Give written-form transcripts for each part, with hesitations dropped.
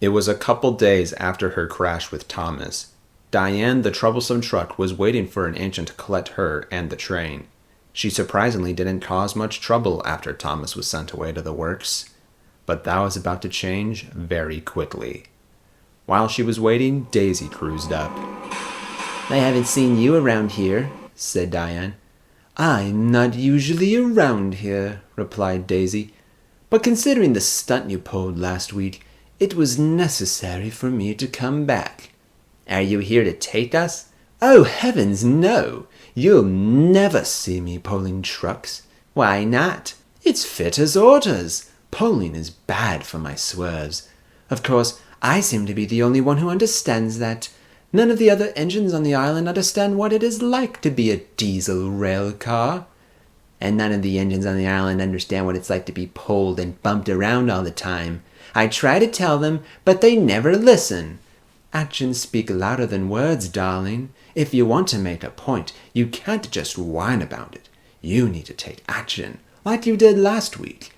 It was a couple days after her crash with Thomas. Diane, the troublesome truck, was waiting for an engine to collect her and the train. She surprisingly didn't cause much trouble after Thomas was sent away to the works. But that was about to change very quickly. While she was waiting, Daisy cruised up. "I haven't seen you around here," said Diane. "I'm not usually around here," replied Daisy. "But considering the stunt you pulled last week, it was necessary for me to come back." "Are you here to take us?" "Oh, heavens, no! You'll never see me pulling trucks." "Why not?" "It's fit as orders. Pulling is bad for my swerves. Of course, I seem to be the only one who understands that. None of the other engines on the island understand what it is like to be a diesel rail car." "And none of the engines on the island understand what it's like to be pulled and bumped around all the time. I try to tell them, but they never listen." "Actions speak louder than words, darling. If you want to make a point, you can't just whine about it. You need to take action, like you did last week.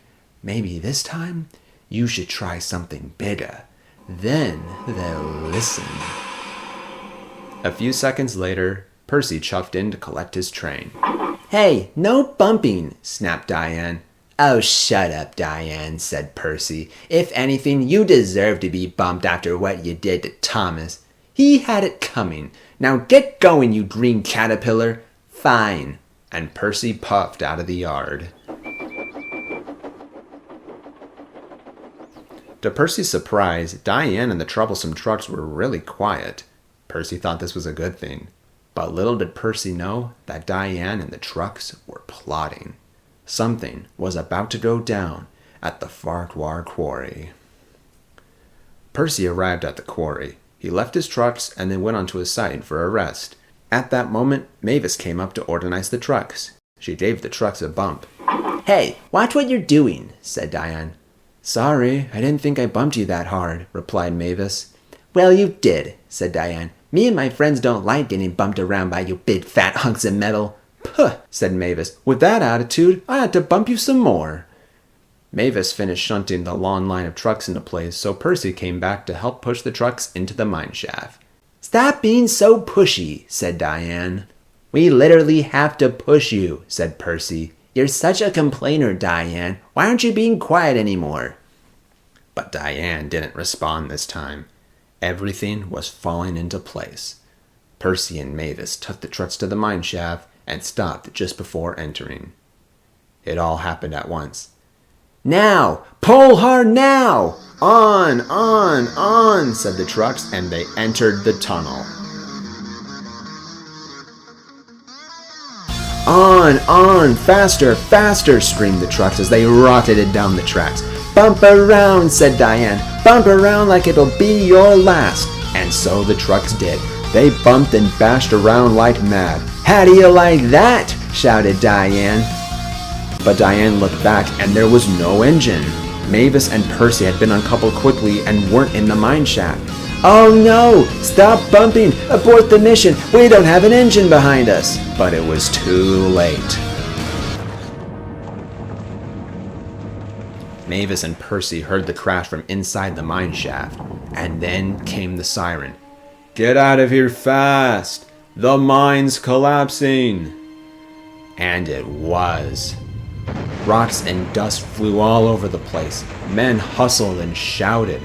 Maybe this time, you should try something bigger. Then they'll listen." A few seconds later, Percy chuffed in to collect his train. "Hey, no bumping," snapped Diane. "Oh, shut up, Diane," said Percy. "If anything, you deserve to be bumped after what you did to Thomas. He had it coming. Now get going, you green caterpillar." "Fine." And Percy puffed out of the yard. To Percy's surprise, Diane and the troublesome trucks were really quiet. Percy thought this was a good thing. But little did Percy know that Diane and the trucks were plotting. Something was about to go down at the Ffarquhar Quarry. Percy arrived at the quarry. He left his trucks and then went onto his siding for a rest. At that moment, Mavis came up to organize the trucks. She gave the trucks a bump. "Hey, watch what you're doing," said Diane. "Sorry, I didn't think I bumped you that hard," replied Mavis. "Well, you did," said Diane. "Me and my friends don't like getting bumped around by you big fat hunks of metal." "Puh," said Mavis. "With that attitude, I had to bump you some more." Mavis finished shunting the long line of trucks into place, so Percy came back to help push the trucks into the mine shaft. "Stop being so pushy," said Diane. "We literally have to push you," said Percy. "You're such a complainer, Diane. Why aren't you being quiet anymore?" But Diane didn't respond this time. Everything was falling into place. Percy and Mavis took the trucks to the mine shaft and stopped just before entering. It all happened at once. "Now! Pull hard now!" On, said the trucks, and they entered the tunnel. On, faster, faster, screamed the trucks as they rocketed down the tracks. "Bump around," said Diane. "Bump around like it'll be your last." And so the trucks did. They bumped and bashed around like mad. "How do you like that?" shouted Diane. But Diane looked back and there was no engine. Mavis and Percy had been uncoupled quickly and weren't in the mine shaft. "Oh no! Stop bumping! Abort the mission! We don't have an engine behind us!" But it was too late. Mavis and Percy heard the crash from inside the mine shaft, and then came the siren. "Get out of here fast! The mine's collapsing!" And it was. Rocks and dust flew all over the place. Men hustled and shouted.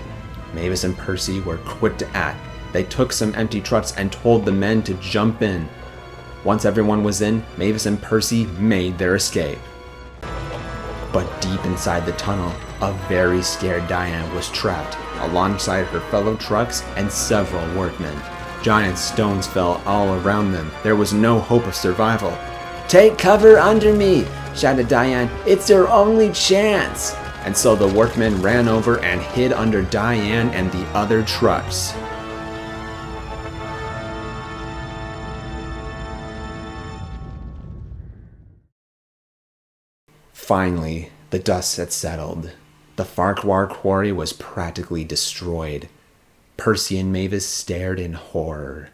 Mavis and Percy were quick to act. They took some empty trucks and told the men to jump in. Once everyone was in, Mavis and Percy made their escape. But deep inside the tunnel, a very scared Diane was trapped, alongside her fellow trucks and several workmen. Giant stones fell all around them. There was no hope of survival. "Take cover under me," shouted Diane. "It's your only chance." And so the workmen ran over and hid under Diane and the other trucks. Finally, the dust had settled. The Ffarquhar Quarry was practically destroyed. Percy and Mavis stared in horror.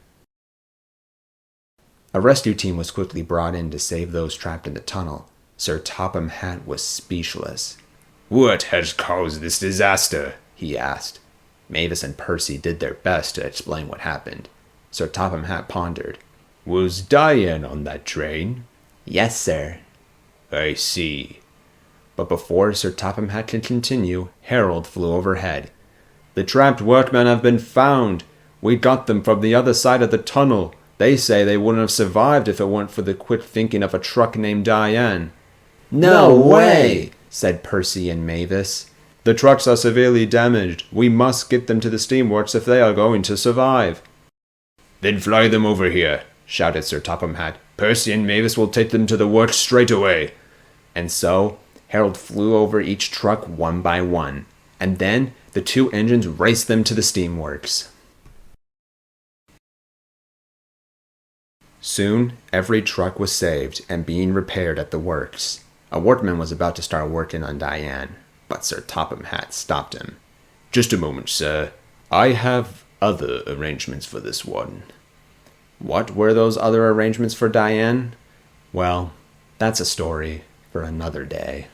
A rescue team was quickly brought in to save those trapped in the tunnel. Sir Topham Hatt was speechless. "What has caused this disaster?" he asked. Mavis and Percy did their best to explain what happened. Sir Topham Hatt pondered. Was Diane on that train? Yes, sir. I see. But before Sir Topham Hatt could continue, Harold flew overhead. The trapped workmen have been found. We got them from the other side of the tunnel. They say they wouldn't have survived if it weren't for the quick thinking of a truck named Diane. No way, said Percy and Mavis. The trucks are severely damaged. We must get them to the steamworks if they are going to survive. Then fly them over here, shouted Sir Topham Hatt. Percy and Mavis will take them to the works straight away. And so Harold flew over each truck one by one, and then the two engines raced them to the steamworks. Soon, every truck was saved and being repaired at the works. A workman was about to start working on Diane, but Sir Topham Hatt stopped him. Just a moment, sir. I have other arrangements for this one. What were those other arrangements for Diane? Well, that's a story for another day.